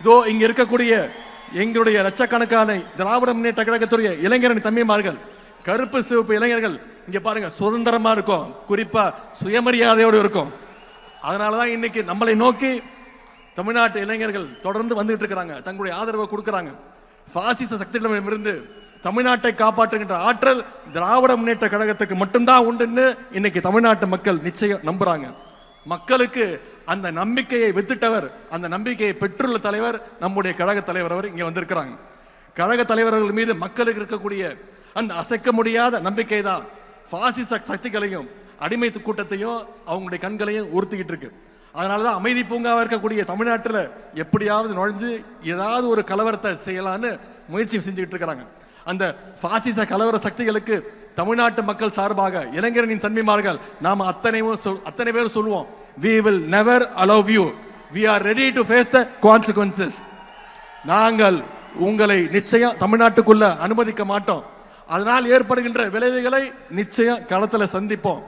இதோ இங்க இருக்கக்கூடிய எங்களுடைய லட்சக்கணக்கான திராவிட முன்னேற்ற கழகத்துடைய இளைஞரணி தம்பிமார்கள், கருப்பு சிவப்பு இளைஞர்கள் இங்க பாருங்க, சுதந்திரமா இருக்கும், குறிப்பா சுயமரியாதையோடு இருக்கும். அதனாலதான் இன்னைக்கு நம்மளை நோக்கி தமிழ்நாட்டு இளைஞர்கள் தொடர்ந்து வந்துட்டு இருக்கிறாங்க, தங்களுடைய ஆதரவை கொடுக்கிறாங்க. பாசிச சக்திகளிடமிருந்து தமிழ்நாட்டை காப்பாற்றுகின்ற ஆற்றல் திராவிட முன்னேற்ற கழகத்துக்கு மட்டும்தான் உண்டுன்னு இன்னைக்கு தமிழ்நாட்டு மக்கள் நிச்சயம் நம்புறாங்க. மக்களுக்கு அந்த நம்பிக்கையை வித்துட்டவர், அந்த நம்பிக்கையை பெற்றுள்ள தலைவர் நம்முடைய கழக தலைவர் அவர் இங்க வந்திருக்கிறாங்க. கழக தலைவர்கள் மீது மக்களுக்கு இருக்கக்கூடிய அந்த அசைக்க முடியாத நம்பிக்கை தான் பாசிச சக்திகளையும் அடிமை கூட்டத்தையும் அவங்களுடைய கண்களையும் உறுத்திக்கிட்டு இருக்கு. அதனாலதான் அமைதி பூங்காவா இருக்கக்கூடிய தமிழ்நாட்டில் எப்படியாவது நுழைஞ்சு ஏதாவது ஒரு கலவரத்தை செய்யலான்னு முயற்சி செஞ்சுக்கிட்டு இருக்கிறாங்க. அந்த பாசிச கலவர சக்திகளுக்கு தமிழ்நாட்டு மக்கள் சார்பாக இளைஞரின் தன்மைமார்கள் நாம அத்தனை பேர் சொல்லுவோம், we will never allow you, we are ready to face the consequences. நாங்கள் உங்களை நிச்சயம் தமிழ்நாட்டுக்குள்ள அனுமதிக்க மாட்டோம். அதனால் ஏற்படுகின்ற விளைவுகளை நிச்சயம் களத்தில் சந்திப்போம்.